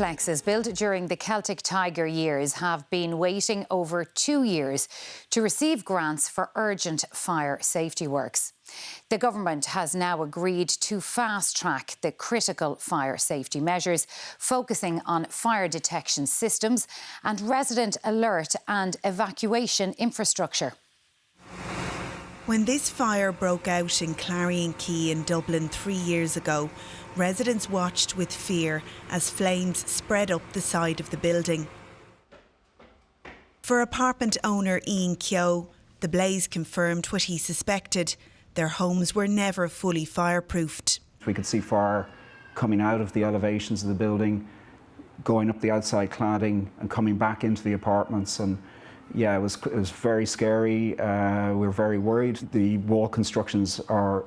Duplexes built during the Celtic Tiger years have been waiting over 2 years to receive grants for urgent fire safety works. The government has now agreed to fast-track the critical fire safety measures, focusing on fire detection systems and resident alert and evacuation infrastructure. When this fire broke out in Clarion Quay in Dublin 3 years ago, residents watched with fear as flames spread up the side of the building. For apartment owner Ian Keogh, the blaze confirmed what he suspected. Their homes were never fully fireproofed. We could see fire coming out of the elevations of the building, going up the outside cladding and coming back into the apartments. And yeah, it was very scary. We were very worried. The wall constructions are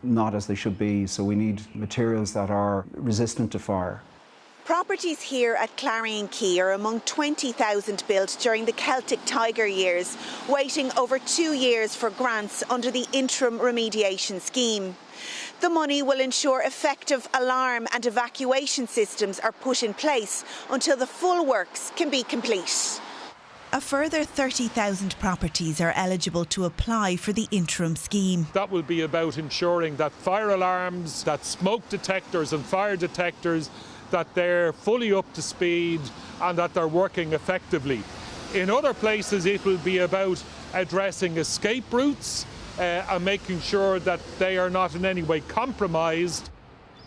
not as they should be, so we need materials that are resistant to fire. Properties here at Clarion Quay are among 20,000 built during the Celtic Tiger years, waiting over 2 years for grants under the interim remediation scheme. The money will ensure effective alarm and evacuation systems are put in place until the full works can be complete. A further 30,000 properties are eligible to apply for the interim scheme. That will be about ensuring that fire alarms, that smoke detectors and fire detectors, that they're fully up to speed and that they're working effectively. In other places it will be about addressing escape routes and making sure that they are not in any way compromised.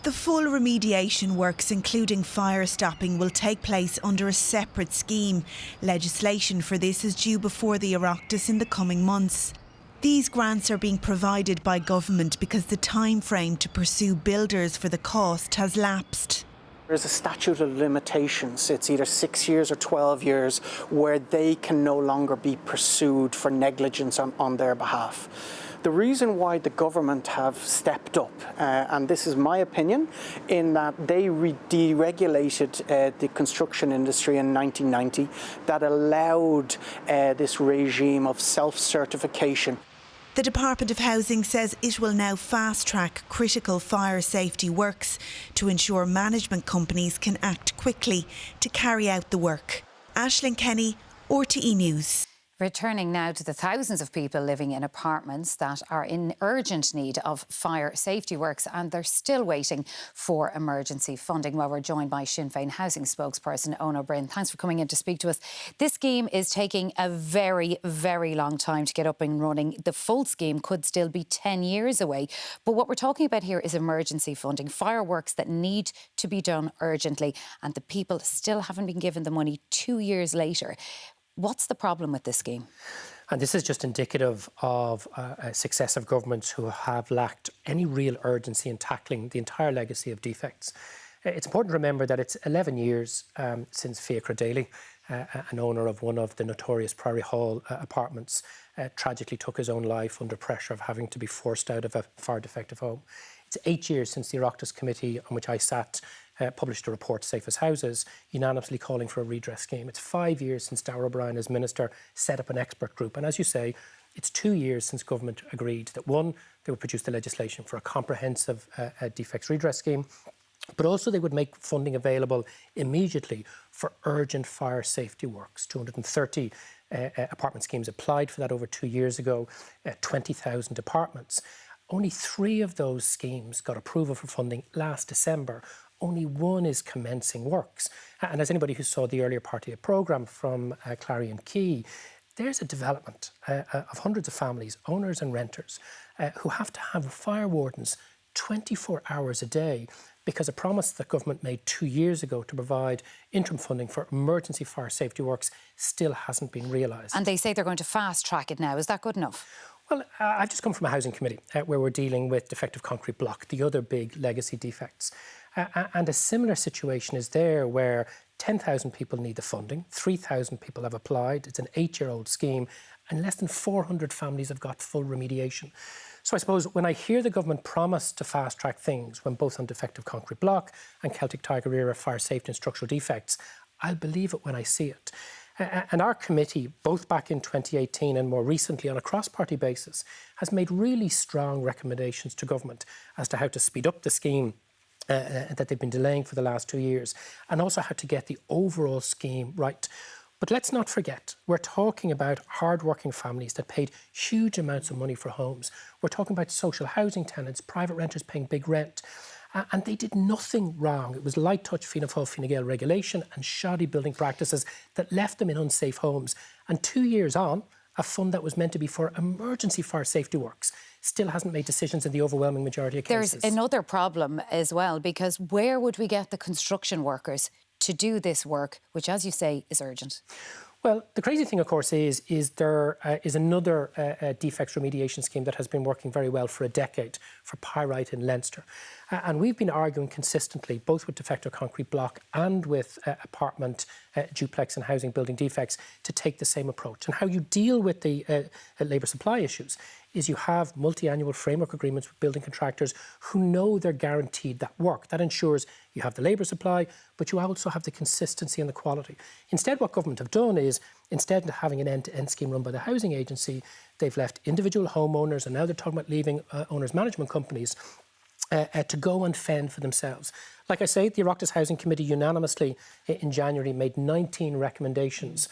The full remediation works, including fire stopping, will take place under a separate scheme. Legislation for this is due before the Oireachtas in the coming months. These grants are being provided by government because the time frame to pursue builders for the cost has lapsed. There's a statute of limitations. It's either 6 years or 12 years where they can no longer be pursued for negligence on their behalf. The reason why the government have stepped up, and this is my opinion, in that they deregulated the construction industry in 1990, that allowed this regime of self-certification. The Department of Housing says it will now fast-track critical fire safety works to ensure management companies can act quickly to carry out the work. Aisling Kenny, RTE News. Returning now to the thousands of people living in apartments that are in urgent need of fire safety works, and they're still waiting for emergency funding. Well, we're joined by Sinn Féin housing spokesperson Eoin O'Brien. Thanks for coming in to speak to us. This scheme is taking a very, very long time to get up and running. The full scheme could still be 10 years away. But what we're talking about here is emergency funding, fireworks that need to be done urgently, and the people still haven't been given the money 2 years later. What's the problem with this scheme? And this is just indicative of successive governments who have lacked any real urgency in tackling the entire legacy of defects. It's important to remember that it's 11 years since Fiachra Daly, an owner of one of the notorious Priory Hall apartments, tragically took his own life under pressure of having to be forced out of a fire-defective home. It's 8 years since the Oireachtas committee on which I sat published a report, Safe as Houses, unanimously calling for a redress scheme. It's 5 years since Darragh O'Brien, as Minister, set up an expert group. And as you say, it's 2 years since government agreed that, one, they would produce the legislation for a comprehensive defects redress scheme, but also they would make funding available immediately for urgent fire safety works. 230 apartment schemes applied for that over 2 years ago, 20,000 apartments. Only 3 of those schemes got approval for funding last December. Only 1 is commencing works. And as anybody who saw the earlier part of the programme from Clarion Quay, there's a development of hundreds of families, owners and renters, who have to have fire wardens 24 hours a day because a promise that government made 2 years ago to provide interim funding for emergency fire safety works still hasn't been realised. And they say they're going to fast-track it now. Is that good enough? Well, I've just come from a housing committee where we're dealing with defective concrete block, the other big legacy defects. And a similar situation is there where 10,000 people need the funding, 3,000 people have applied, it's an 8-year-old scheme, and less than 400 families have got full remediation. So I suppose when I hear the government promise to fast-track things, when both on defective concrete block and Celtic Tiger era fire safety and structural defects, I'll believe it when I see it. And our committee, both back in 2018 and more recently on a cross-party basis, has made really strong recommendations to government as to how to speed up the scheme that they've been delaying for the last 2 years, and also how to get the overall scheme right. But let's not forget, we're talking about hard-working families that paid huge amounts of money for homes. We're talking about social housing tenants, private renters paying big rent. And they did nothing wrong. It was light touch Fianna Fáil Fine Gael regulation and shoddy building practices that left them in unsafe homes. And 2 years on, a fund that was meant to be for emergency fire safety works still hasn't made decisions in the overwhelming majority of cases. There's another problem as well, because where would we get the construction workers to do this work, which, as you say, is urgent? Well, the crazy thing, of course, is there is another defects remediation scheme that has been working very well for a decade for pyrite in Leinster. And we've been arguing consistently, both with defective concrete block and with apartment, duplex and housing building defects, to take the same approach. And how you deal with the labour supply issues is you have multi-annual framework agreements with building contractors who know they're guaranteed that work. That ensures you have the labour supply, but you also have the consistency and the quality. Instead, what government have done is, instead of having an end-to-end scheme run by the housing agency, they've left individual homeowners, and now they're talking about leaving owners' management companies to go and fend for themselves. Like I say, the Oireachtas Housing Committee unanimously in January made 19 recommendations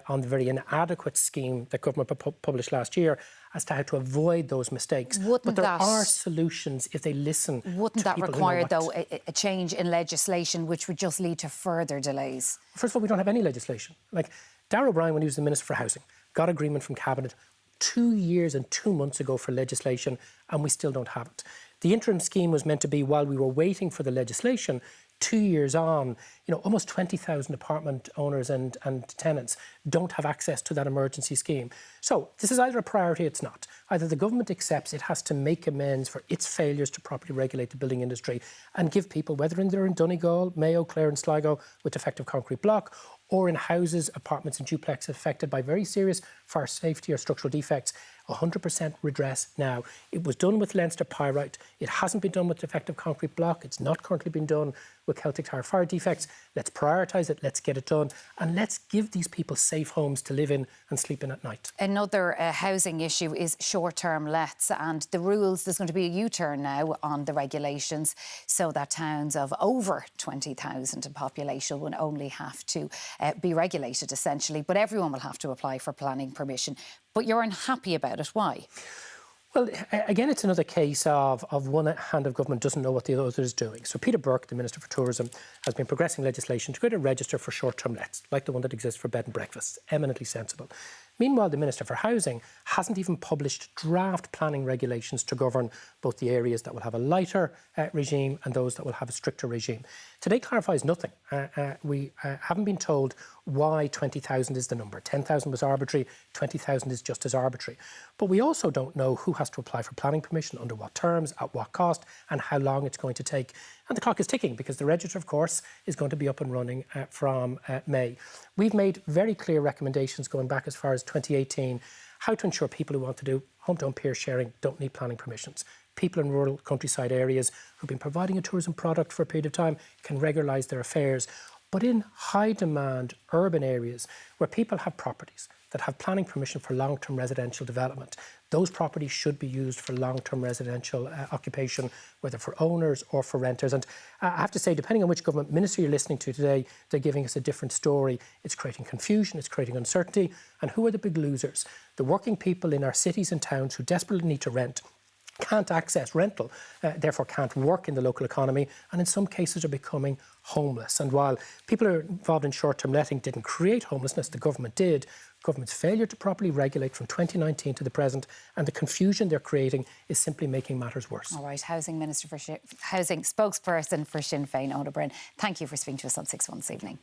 on the very inadequate scheme that government published last year as to how to avoid those mistakes. But there are solutions if they listen. Wouldn't that require, though, a change in legislation which would just lead to further delays? First of all, we don't have any legislation. Like, Darragh O'Brien, when he was the Minister for Housing, got agreement from Cabinet 2 years and 2 months ago for legislation, and we still don't have it. The interim scheme was meant to be, while we were waiting for the legislation, 2 years on, almost 20,000 apartment owners and tenants don't have access to that emergency scheme. So this is either a priority or it's not. Either the government accepts it has to make amends for its failures to properly regulate the building industry and give people, whether they're in Donegal, Mayo, Clare and Sligo, with defective concrete block, or in houses, apartments and duplexes affected by very serious fire safety or structural defects, 100% redress now. It was done with Leinster pyrite. It hasn't been done with defective concrete block. It's not currently been done with Celtic Tiger fire defects. Let's prioritise it, let's get it done, and let's give these people safe homes to live in and sleep in at night. Another housing issue is short-term lets, and the rules, there's going to be a U-turn now on the regulations, so that towns of over 20,000 in population will only have to be regulated, essentially, but everyone will have to apply for planning permission. But you're unhappy about it. Why? Well, again, it's another case of one hand of government doesn't know what the other is doing. So Peter Burke, the Minister for Tourism, has been progressing legislation to create a register for short-term lets, like the one that exists for bed and breakfasts, eminently sensible. Meanwhile, the Minister for Housing hasn't even published draft planning regulations to govern both the areas that will have a lighter regime and those that will have a stricter regime. Today clarifies nothing. We haven't been told why 20,000 is the number. 10,000 was arbitrary, 20,000 is just as arbitrary. But we also don't know who has to apply for planning permission, under what terms, at what cost, and how long it's going to take. And the clock is ticking, because the register, of course, is going to be up and running from May. We've made very clear recommendations going back as far as 2018, how to ensure people who want to do home-to-home peer sharing don't need planning permissions. People in rural countryside areas who've been providing a tourism product for a period of time can regularise their affairs. But in high-demand urban areas where people have properties that have planning permission for long-term residential development, those properties should be used for long-term residential occupation, whether for owners or for renters. And I have to say, depending on which government minister you're listening to today, they're giving us a different story. It's creating confusion, it's creating uncertainty. And who are the big losers? The working people in our cities and towns who desperately need to rent, can't access rental, therefore can't work in the local economy, and in some cases are becoming homeless. And while people who are involved in short-term letting didn't create homelessness, the government did. Government's failure to properly regulate from 2019 to the present, and the confusion they're creating, is simply making matters worse. All right, Housing Minister for Housing spokesperson for Sinn Féin, Ona Byrne, thank you for speaking to us on 6-1 this evening.